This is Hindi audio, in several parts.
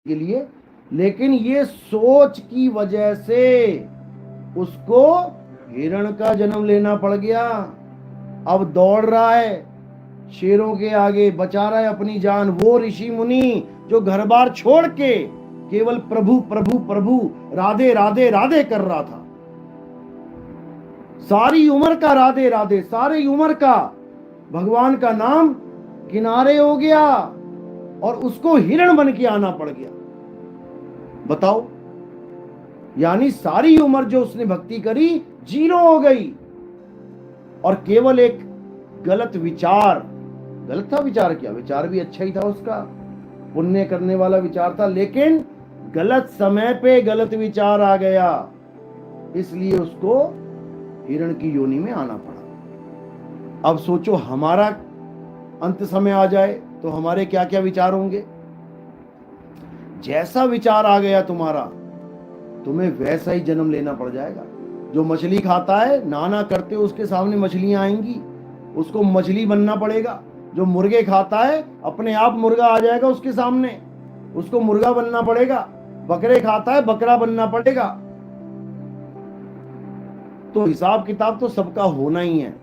के लिए, लेकिन ये सोच की वजह से उसको हिरण का जन्म लेना पड़ गया। अब दौड़ रहा है शेरों के आगे, बचा रहा है अपनी जान। वो ऋषि मुनि जो घर बार छोड़ के केवल प्रभु प्रभु प्रभु राधे राधे राधे कर रहा था, सारी उम्र का राधे राधे, सारी उम्र का भगवान का नाम किनारे हो गया और उसको हिरण बन के आना पड़ गया। बताओ, यानी सारी उम्र जो उसने भक्ति करी जीरो हो गई। और केवल एक गलत विचार, गलत था विचार, क्या विचार भी अच्छा ही था उसका, पुण्य करने वाला विचार था, लेकिन गलत समय पे गलत विचार आ गया, इसलिए उसको हिरण की योनि में आना पड़ा। अब सोचो हमारा अंत समय आ जाए तो हमारे क्या क्या विचार होंगे। जैसा विचार आ गया तुम्हारा, तुम्हें वैसा ही जन्म लेना पड़ जाएगा। जो मछली खाता है, नाना करते उसके सामने मछलियां आएंगी, उसको मछली बनना पड़ेगा। जो मुर्गे खाता है, अपने आप मुर्गा आ जाएगा उसके सामने, उसको मुर्गा बनना पड़ेगा। बकरे खाता है, बकरा बनना पड़ेगा। तो हिसाब किताब तो सबका होना ही है।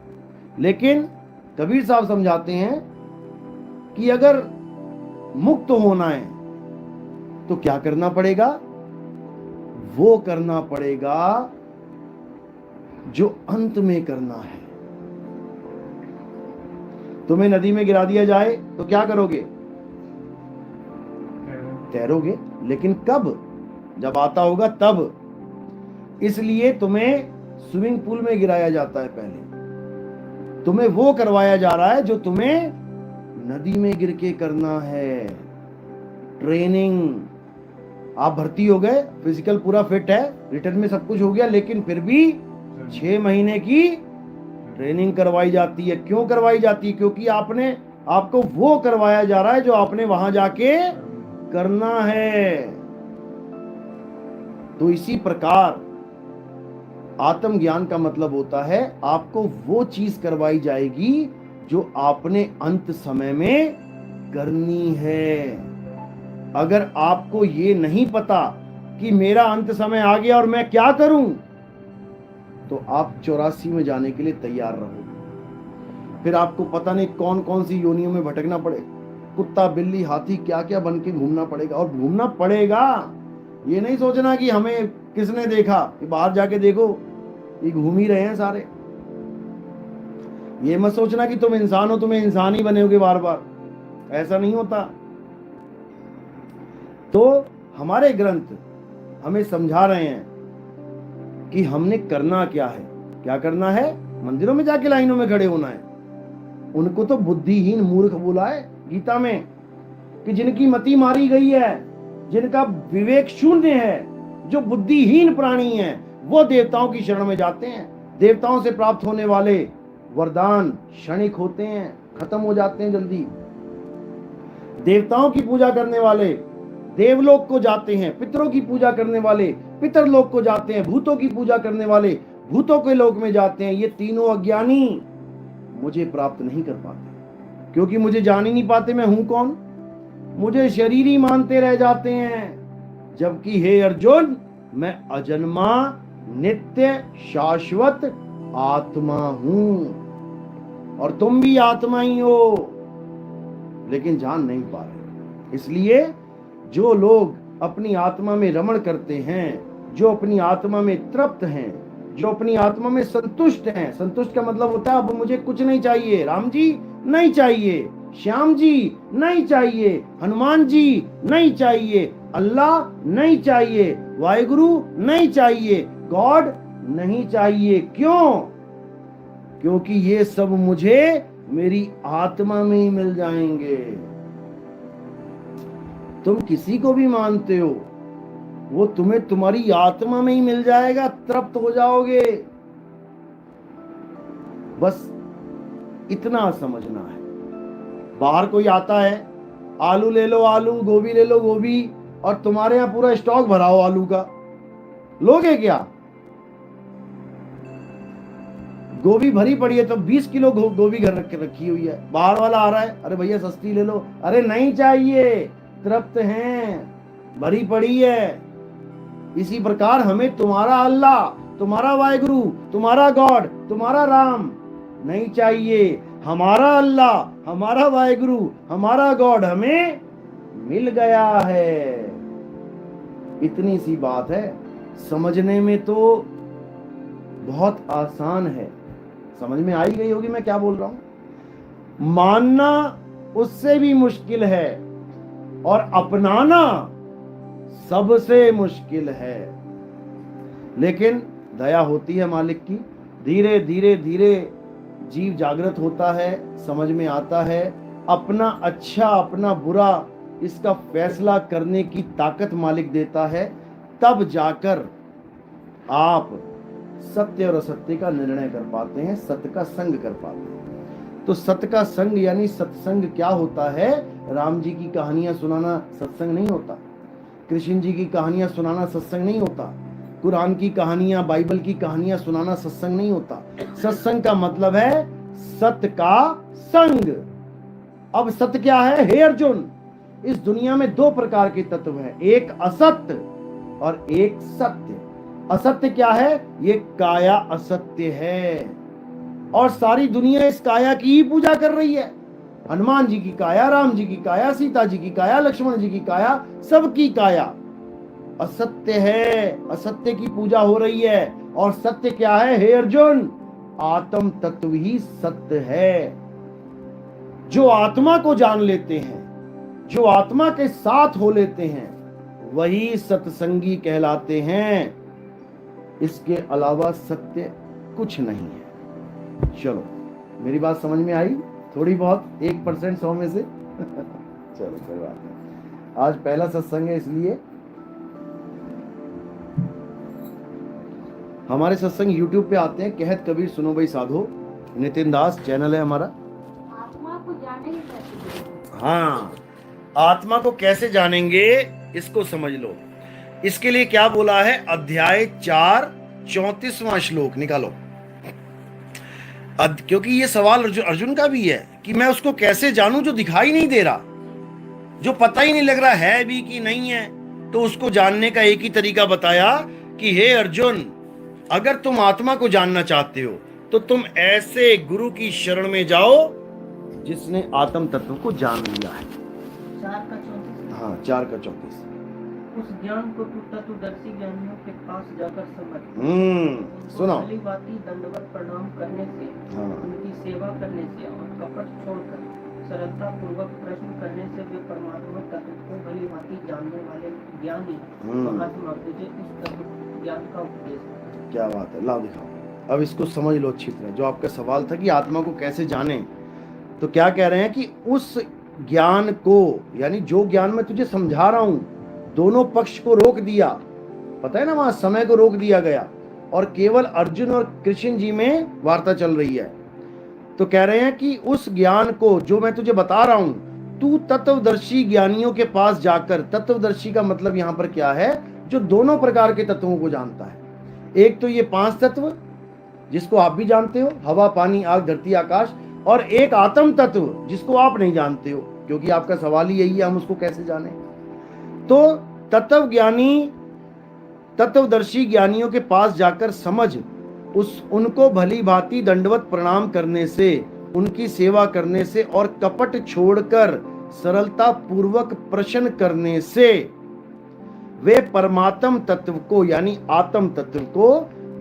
लेकिन कबीर साहब समझाते हैं कि अगर मुक्त होना है तो क्या करना पड़ेगा? वो करना पड़ेगा जो अंत में करना है। तुम्हें नदी में गिरा दिया जाए तो क्या करोगे? तैरोगे, लेकिन कब? जब आता होगा तब। इसलिए तुम्हें स्विमिंग पूल में गिराया जाता है पहले, तुम्हें वो करवाया जा रहा है जो तुम्हें नदी में गिर के करना है। ट्रेनिंग, आप भर्ती हो गए, फिजिकल पूरा फिट है, रिटर्न में सब कुछ हो गया, लेकिन फिर भी 6 महीने की ट्रेनिंग करवाई जाती है। क्यों करवाई जाती है? क्योंकि आपको वो करवाया जा रहा है जो आपने वहां जाके करना है। तो इसी प्रकार आत्मज्ञान का मतलब होता है आपको वो चीज करवाई जाएगी जो आपने अंत समय में करनी है। अगर आपको ये नहीं पता कि मेरा अंत समय आ गया और मैं क्या करूं, तो आप 84 में जाने के लिए तैयार रहो। फिर आपको पता नहीं कौन कौन सी योनियों में भटकना पड़े, कुत्ता बिल्ली हाथी क्या क्या बन के घूमना पड़ेगा। और घूमना पड़ेगा, ये नहीं सोचना कि हमें किसने देखा, कि बाहर जाके देखो ये घूम ही रहे हैं सारे। ये मत सोचना कि तुम इंसान हो, तुम्हें इंसान ही बनेगे बार बार, ऐसा नहीं होता। तो हमारे ग्रंथ हमें समझा रहे हैं कि हमने करना क्या है। क्या करना है? मंदिरों में जाके लाइनों में खड़े होना है। उनको तो बुद्धिहीन मूर्ख बोला है गीता में, कि जिनकी मति मारी गई है, जिनका विवेक शून्य है, जो बुद्धिहीन प्राणी हैं, वो देवताओं की शरण में जाते हैं। देवताओं से प्राप्त होने वाले वरदान क्षणिक होते हैं, खत्म हो जाते हैं जल्दी। देवताओं की पूजा करने वाले देवलोक को जाते हैं, पितरों की पूजा करने वाले पितरलोक को जाते हैं, भूतों की पूजा करने वाले भूतों के लोक में जाते हैं। ये तीनों अज्ञानी मुझे प्राप्त नहीं कर पाते, क्योंकि मुझे जान ही नहीं पाते मैं हूं कौन। मुझे शरीर ही मानते रह जाते हैं, जबकि हे अर्जुन, मैं अजन्मा नित्य शाश्वत आत्मा हूं, और तुम भी आत्मा ही हो, लेकिन जान नहीं पा रहे। इसलिए जो लोग अपनी आत्मा में रमण करते हैं, जो अपनी आत्मा में तृप्त हैं, जो अपनी आत्मा में संतुष्ट हैं, संतुष्ट का मतलब होता है अब मुझे कुछ नहीं चाहिए, राम जी नहीं चाहिए, श्याम जी नहीं चाहिए, हनुमान जी नहीं चाहिए, अल्लाह नहीं चाहिए, वाहिगुरु नहीं चाहिए, गॉड नहीं चाहिए। क्यों? क्योंकि ये सब मुझे मेरी आत्मा में ही मिल जाएंगे। तुम किसी को भी मानते हो, वो तुम्हें तुम्हारी आत्मा में ही मिल जाएगा, तृप्त हो जाओगे। बस इतना समझना है। बाहर कोई आता है, आलू ले लो आलू, गोभी ले लो गोभी, और तुम्हारे यहां पूरा स्टॉक भरा हो आलू का, लोगे क्या? गोभी भरी पड़ी है तो 20 किलो गोभी घर रख के रखी हुई है, बाहर वाला आ रहा है, अरे भैया सस्ती ले लो, अरे नहीं चाहिए, तृप्त हैं। भरी पड़ी है। इसी प्रकार हमें तुम्हारा अल्लाह, तुम्हारा वाहिगुरु, तुम्हारा गॉड, तुम्हारा राम नहीं चाहिए। हमारा अल्लाह, हमारा वाहिगुरु, हमारा गॉड हमें मिल गया है। इतनी सी बात है, समझने में तो बहुत आसान है। समझ में आई गई होगी मैं क्या बोल रहा हूं। मानना उससे भी मुश्किल है और अपनाना सबसे मुश्किल है। लेकिन दया होती है मालिक की, धीरे धीरे धीरे जीव जागृत होता है, समझ में आता है अपना अच्छा अपना बुरा इसका फैसला करने की ताकत मालिक देता है। तब जाकर आप सत्य और असत्य का निर्णय कर पाते हैं, सत्य का संग कर पाते हैं। तो सत्य का संग यानी सत्संग क्या होता है? राम जी की कहानियां सुनाना सत्संग नहीं होता, कृष्ण जी की कहानियां सुनाना सत्संग नहीं होता, कुरान की कहानियां, बाइबल की कहानियां सुनाना सत्संग नहीं होता। सत्संग का मतलब है सत्य का संग। अब सत्य क्या है? हे अर्जुन, इस दुनिया में दो प्रकार के तत्व हैं, एक असत्य और एक सत्य। असत्य क्या है? ये काया असत्य है और सारी दुनिया इस काया की ही पूजा कर रही है। हनुमान जी की काया, राम जी की काया, सीता जी की काया, लक्ष्मण जी की काया, सबकी काया असत्य है, असत्य की पूजा हो रही है। और सत्य क्या है? हे अर्जुन, आत्म तत्व ही सत्य है। जो आत्मा को जान लेते हैं, जो आत्मा के साथ हो लेते हैं, वही सत्संगी कहलाते हैं। इसके अलावा सत्य कुछ नहीं है। चलो, मेरी बात समझ में आई? थोड़ी बहुत 1% 100 में से चलो कोई बात नहीं, आज पहला सत्संग है इसलिए। हमारे सत्संग YouTube पे आते हैं, कहत कबीर सुनो भाई साधो, नितिन दास चैनल है हमारा। आत्मा को जानेंगे कैसे? हाँ, आत्मा को कैसे जानेंगे इसको समझ लो। इसके लिए क्या बोला है? अध्याय 4 34वां श्लोक निकालो। क्योंकि ये सवाल अर्जुन का भी है कि मैं उसको कैसे जानूं जो दिखाई नहीं दे रहा, जो पता ही नहीं लग रहा है भी कि नहीं है। तो उसको जानने का एक ही तरीका बताया कि हे अर्जुन, अगर तुम आत्मा को जानना चाहते हो तो तुम ऐसे गुरु की शरण में जाओ जिसने आत्म तत्व को जान लिया है। 4 का 34। हाँ, 4 का 34। उस ज्ञान को तू तत्वदर्शी ज्ञानियों के पास जाकर समझ। सुनो, भली भांति दंडवत प्रणाम करने से, उनकी सेवा करने से और कपट छोड़कर सरलता पूर्वक प्रश्न करने से वे परमात्मा तत्व को भली भांति जानने वाले ज्ञानी महात्मा तुझे उस तत्व ज्ञान का उपदेश। क्या बात है, लाओ दिखाओ। अब इसको समझ लो अच्छी तरह। जो आपका सवाल था कि आत्मा को कैसे जाने, तो क्या कह रहे हैं कि उस ज्ञान को, यानी जो ज्ञान मैं तुझे समझा रहा हूं, दोनों पक्ष को रोक दिया। पता है ना, वहां समय को रोक दिया गया और केवल अर्जुन और कृष्ण जी में वार्ता चल रही है। तो कह रहे हैं कि उस ज्ञान को जो मैं तुझे बता रहा हूं, तू तत्वदर्शी ज्ञानियों के पास जाकर, तत्वदर्शी का मतलब यहां पर क्या है? जो दोनों प्रकार के तत्वों को जानता है। एक तो ये 5 तत्व जिसको आप भी जानते हो, हवा, पानी, आग, धरती, आकाश, और एक आत्म तत्व जिसको आप नहीं जानते हो, क्योंकि आपका सवाल ही यही है, हम उसको कैसे जाने। तो तत्व ज्ञानी, तत्वदर्शी ज्ञानियों के पास जाकर समझ, उनको भली भांति दंडवत प्रणाम करने से, उनकी सेवा करने से और कपट छोड़कर सरलता पूर्वक प्रश्न करने से वे परमात्म तत्व को, यानी आत्म तत्व को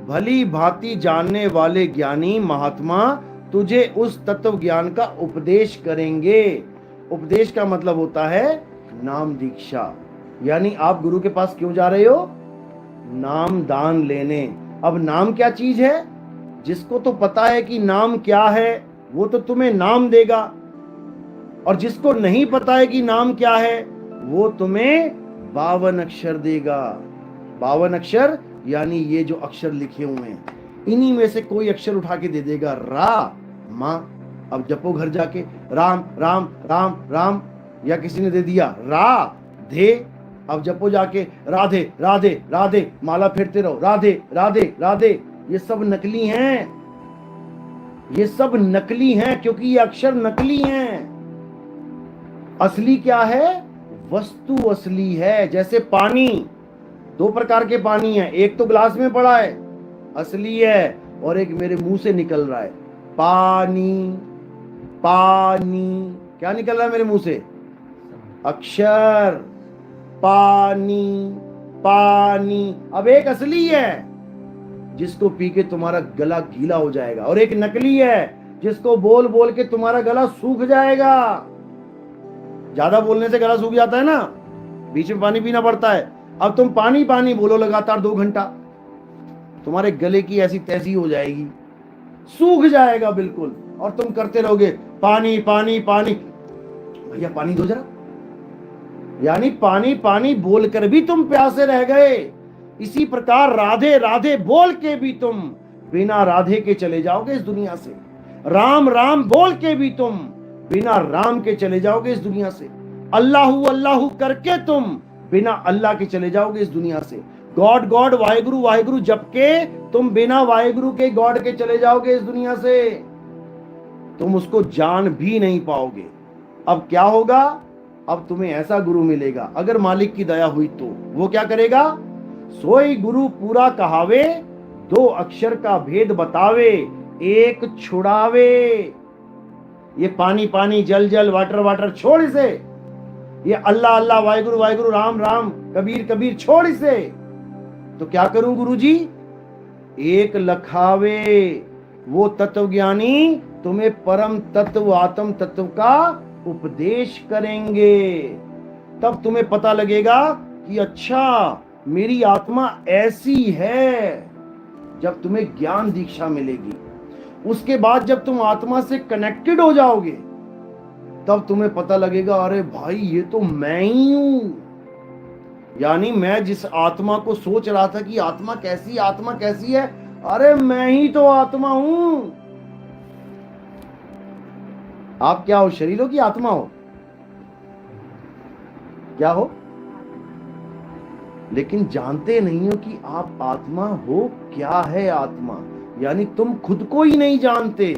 भली भांति जानने वाले ज्ञानी महात्मा तुझे उस तत्व ज्ञान का उपदेश करेंगे। उपदेश का मतलब होता है नाम दीक्षा। यानी आप गुरु के पास क्यों जा रहे हो? नाम दान लेने। अब नाम क्या चीज है? जिसको तो पता है कि नाम क्या है वो तो तुम्हें नाम देगा, और जिसको नहीं पता है कि नाम क्या है वो तुम्हें 52 अक्षर देगा। 52 अक्षर यानी ये जो अक्षर लिखे हुए हैं, इन्हीं में से कोई अक्षर उठा के दे देगा। रा, मां। अब जपो घर जाके, राम राम राम राम, या किसी ने दे दिया रा धे। अब जपो जाके, राधे राधे राधे, माला फेरते रहो, राधे राधे राधे। ये सब नकली हैं, ये सब नकली हैं, क्योंकि ये अक्षर नकली हैं। असली क्या है? वस्तु असली है। जैसे पानी, दो प्रकार के पानी है, एक तो ग्लास में पड़ा है असली है, और एक मेरे मुंह से निकल रहा है पानी। पानी क्या निकल रहा है मेरे मुंह से? अक्षर। पानी पानी। अब एक असली है जिसको पी के तुम्हारा गला गीला हो जाएगा, और एक नकली है जिसको बोल बोल के तुम्हारा गला सूख जाएगा। ज्यादा बोलने से गला सूख जाता है ना, बीच में पानी पीना पड़ता है। अब तुम पानी पानी बोलो लगातार 2 घंटा, तुम्हारे गले की ऐसी तैसी हो जाएगी, सूख जाएगा बिल्कुल, और तुम करते रहोगे पानी पानी पानी। भैया पानी दो जरा। यानी पानी पानी बोलकर भी तुम प्यासे रह गए। इसी प्रकार राधे राधे बोल के भी तुम बिना राधे के चले जाओगे इस दुनिया से। राम राम बोल के भी तुम बिना राम के चले जाओगे इस दुनिया से। अल्लाहू अल्लाहू करके तुम बिना अल्लाह के चले जाओगे इस दुनिया से। गॉड गॉड वाहेगुरु वाहेगुरु जप के तुम बिना वाहेगुरु के गॉड के चले जाओगे इस दुनिया से। तुम उसको जान भी नहीं पाओगे। अब क्या होगा? अब तुम्हें ऐसा गुरु मिलेगा, अगर मालिक की दया हुई तो वो क्या करेगा? सोई गुरु पूरा कहावे, 2 अक्षर का भेद बतावे, 1 छुड़ावे। ये पानी पानी जल जल वाटर वाटर छोड़ इसे। ये अल्लाह अल्लाह वाहेगुरु वाहेगुरु राम राम कबीर कबीर छोड़ इसे। तो क्या करूं गुरुजी? 1 लखावे। वो तत्वज्ञानी तुम्हें परम तत्व आत्म तत्व का उपदेश करेंगे। तब तुम्हें पता लगेगा कि अच्छा मेरी आत्मा ऐसी है। जब तुम्हें ज्ञान दीक्षा मिलेगी, उसके बाद जब तुम आत्मा से कनेक्टेड हो जाओगे, तब तुम्हें पता लगेगा अरे भाई ये तो मैं ही हूं। यानी मैं जिस आत्मा को सोच रहा था कि आत्मा कैसी है, अरे मैं ही तो आत्मा हूं। आप क्या हो? शरीर हो कि आत्मा हो? क्या हो? लेकिन जानते नहीं हो कि आप आत्मा हो। क्या है आत्मा? यानी तुम खुद को ही नहीं जानते।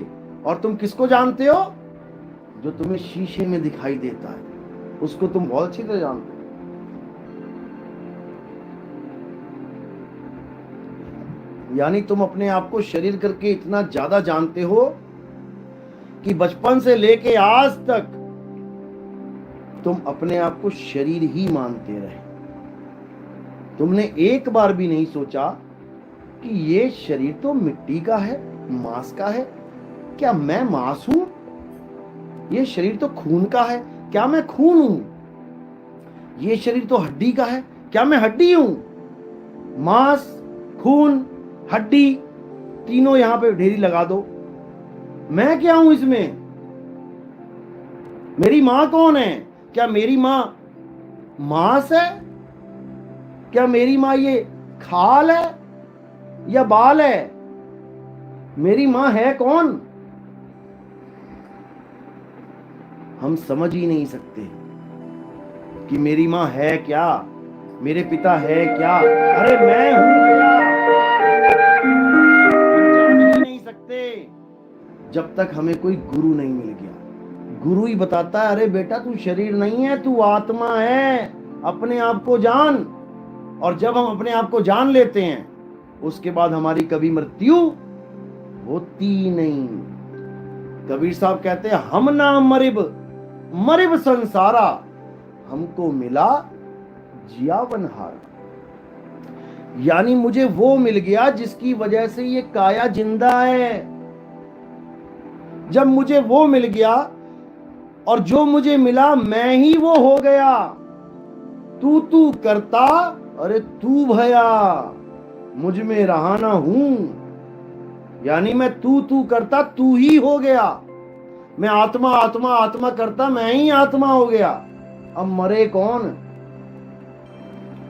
और तुम किसको जानते हो? जो तुम्हें शीशे में दिखाई देता है, उसको तुम बहुत अच्छी तरह जानते हो। यानी तुम अपने आप को शरीर करके इतना ज्यादा जानते हो कि बचपन से लेके आज तक तुम अपने आप को शरीर ही मानते रहे। तुमने एक बार भी नहीं सोचा कि ये शरीर तो मिट्टी का है, मांस का है। क्या मैं मांस हूं? ये शरीर तो खून का है, क्या मैं खून हूं? ये शरीर तो हड्डी का है, क्या मैं हड्डी हूं? मांस, खून, हड्डी, तीनों यहां पे ढेरी लगा दो। मैं क्या हूं इसमें? मेरी मां कौन है? क्या मेरी मां मांस है? क्या मेरी मां ये खाल है या बाल है? मेरी मां है कौन? हम समझ ही नहीं सकते कि मेरी मां है क्या, मेरे पिता है क्या, अरे मैं हूं क्या? हम जान ही नहीं सकते जब तक हमें कोई गुरु नहीं मिल गया। गुरु ही बताता है अरे बेटा तू शरीर नहीं है, तू आत्मा है, अपने आप को जान। और जब हम अपने आप को जान लेते हैं, उसके बाद हमारी कभी मृत्यु होती नहीं। कबीर साहब कहते हैं हम ना मरिब मरिब संसारा, हमको मिला जियावनहारा। यानी मुझे वो मिल गया जिसकी वजह से ये काया जिंदा है। जब मुझे वो मिल गया और जो मुझे मिला मैं ही वो हो गया। तू करता अरे तू भया, मुझ में रहा ना हूं। यानी मैं तू करता तू ही हो गया। मैं आत्मा आत्मा आत्मा करता मैं ही आत्मा हो गया। अब मरे कौन?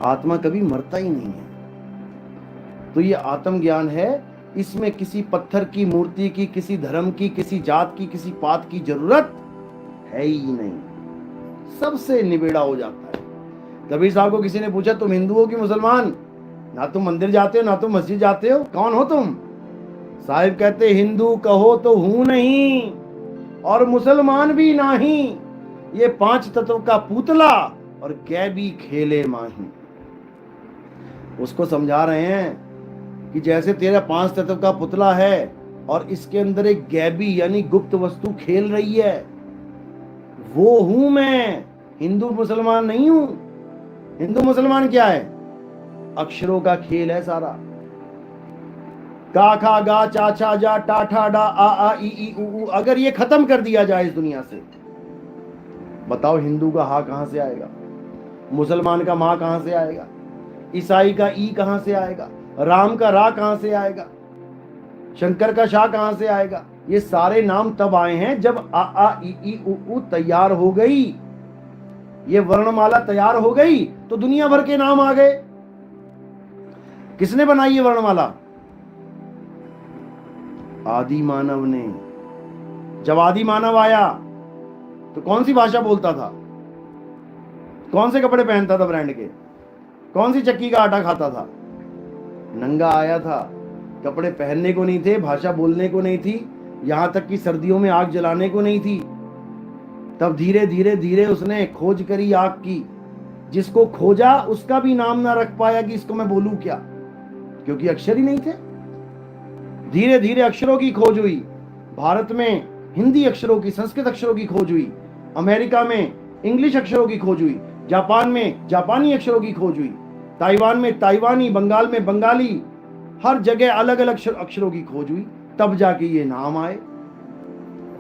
आत्मा कभी मरता ही नहीं है। तो ये आत्मज्ञान है। इसमें किसी पत्थर की मूर्ति की, किसी धर्म की, किसी जात की, किसी पात की जरूरत है ही नहीं। सबसे निबेड़ा हो जाता है। कबीर साहब को किसी ने पूछा तुम हिंदू हो कि मुसलमान? ना तुम मंदिर जाते हो ना तुम मस्जिद जाते हो, कौन हो तुम? साहिब कहते हिंदू कहो तो हूं नहीं और मुसलमान भी नहीं। ये 5 तत्व का पुतला और गैबी खेले माही। उसको समझा रहे हैं कि जैसे तेरा 5 तत्व का पुतला है और इसके अंदर एक गैबी यानी गुप्त वस्तु खेल रही है, वो हूं मैं, हिंदू मुसलमान नहीं हूं। हिंदू मुसलमान क्या है? अक्षरों का खेल है सारा। का खा गा चा छा जा टा ठा डा आ ई ई उ। अगर ये खत्म कर दिया जाए इस दुनिया से, बताओ हिंदू का हा कहां से आएगा, मुसलमान का मां कहां से आएगा, ईसाई का ई कहां से आएगा, राम का रा कहां से आएगा, शंकर का शाह कहां से आएगा? ये सारे नाम तब आए हैं जब आ ई उ तैयार हो गई, ये वर्णमाला तैयार हो गई तो दुनिया भर के नाम आ गए। किसने बनाई ये वर्णमाला? आदि मानव ने। जब आदि मानव आया तो कौन सी भाषा बोलता था, कौन से कपड़े पहनता था ब्रांड के, कौन सी चक्की का आटा खाता था? नंगा आया था, कपड़े पहनने को नहीं थे, भाषा बोलने को नहीं थी, यहां तक कि सर्दियों में आग जलाने को नहीं थी। तब धीरे धीरे धीरे उसने खोज करी आग की। जिसको खोजा उसका भी नाम ना रख पाया कि इसको मैं बोलूं क्या, क्योंकि अक्षर ही नहीं थे। धीरे धीरे अक्षरों की खोज हुई। भारत में हिंदी अक्षरों की, संस्कृत अक्षरों की खोज हुई, अमेरिका में इंग्लिश अक्षरों की खोज हुई, जापान में जापानी अक्षरों की खोज हुई, ताइवान में ताइवानी, बंगाल में बंगाली, हर जगह अलग अलग अक्षरों की खोज हुई। तब जाके ये नाम आए,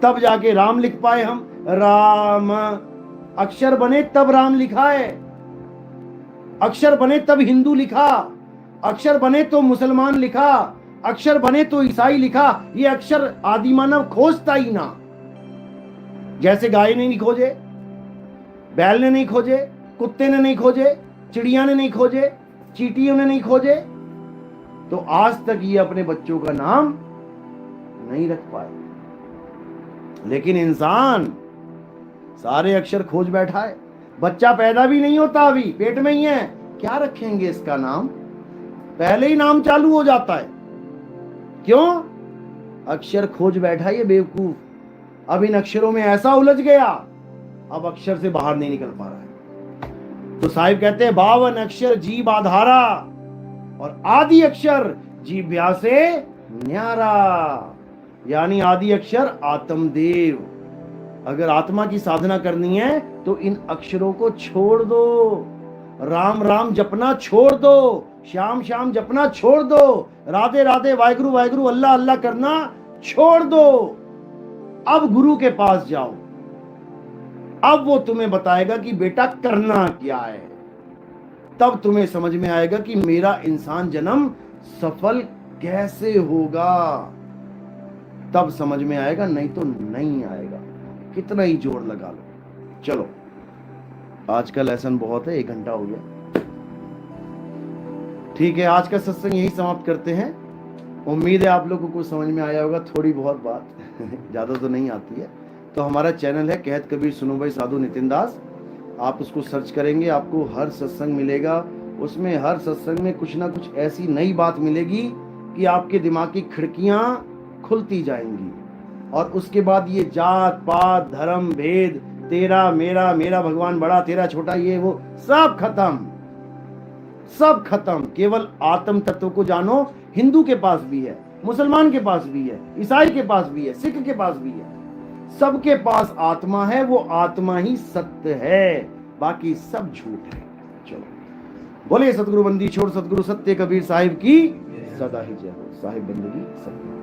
तब जाके राम लिख पाए हम। राम अक्षर बने तब राम लिखा है, अक्षर बने तब हिंदू लिखा, अक्षर बने तो मुसलमान लिखा, अक्षर बने तो ईसाई लिखा। ये अक्षर आदि मानव खोजता ही ना। जैसे गाय ने नहीं खोजे, बैल ने नहीं खोजे, कुत्ते ने नहीं खोजे, चिड़िया ने नहीं खोजे, चींटियों ने नहीं खोजे, तो आज तक ये अपने बच्चों का नाम नहीं रख पाए। लेकिन इंसान सारे अक्षर खोज बैठा है। बच्चा पैदा भी नहीं होता, अभी पेट में ही है, क्या रखेंगे इसका नाम, पहले ही नाम चालू हो जाता है। क्यों? अक्षर खोज बैठा ये बेवकूफ। अब इन अक्षरों में ऐसा उलझ गया, अब अक्षर से बाहर नहीं निकल पा रहा है। तो साहिब कहते हैं 52 अक्षर जीव आधारा और आदि अक्षर जीभ्या से न्यारा, यानी आदि अक्षर आत्मदेव। अगर आत्मा की साधना करनी है तो इन अक्षरों को छोड़ दो, राम राम जपना छोड़ दो, श्याम श्याम जपना छोड़ दो, राधे राधे वाहिगुरु वाहिगुरु अल्लाह अल्लाह करना छोड़ दो। अब गुरु के पास जाओ, अब वो तुम्हें बताएगा कि बेटा करना क्या है। तब तुम्हें समझ में आएगा कि मेरा इंसान जन्म सफल कैसे होगा। तब समझ में आएगा, नहीं तो नहीं आएगा, कितना ही जोर लगा लो। चलो, आज का लेसन बहुत है, 1 घंटा हो गया। ठीक है, आज का सत्संग यही समाप्त करते हैं। उम्मीद है आप लोगों को कुछ समझ में आया होगा, थोड़ी बहुत बात ज़्यादा तो नहीं आती है। तो हमारा चैनल है कहत कबीर सुनो भाई साधु नितिन दास, आप उसको सर्च करेंगे, आपको हर सत्संग मिलेगा। उसमें हर सत्संग में कुछ ना कुछ ऐसी नई बात मिलेगी कि आपके दिमाग की खिड़कियाँ खुलती जाएंगी। और उसके बाद ये जात पात धर्म भेद, तेरा मेरा, मेरा भगवान बड़ा तेरा छोटा, ये वो सब खत्म, सब खत्म। केवल आत्म तत्व को जानो। हिंदू के पास भी है, मुसलमान के पास भी है, ईसाई के पास भी है, सिख के पास भी है, सबके पास आत्मा है। वो आत्मा ही सत्य है, बाकी सब झूठ है। चलो, बोले सतगुरु बंदी छोड़ सतगुरु सत्य कबीर साहिब की सदा ही जय हो। साहिब बंदगी सत्य।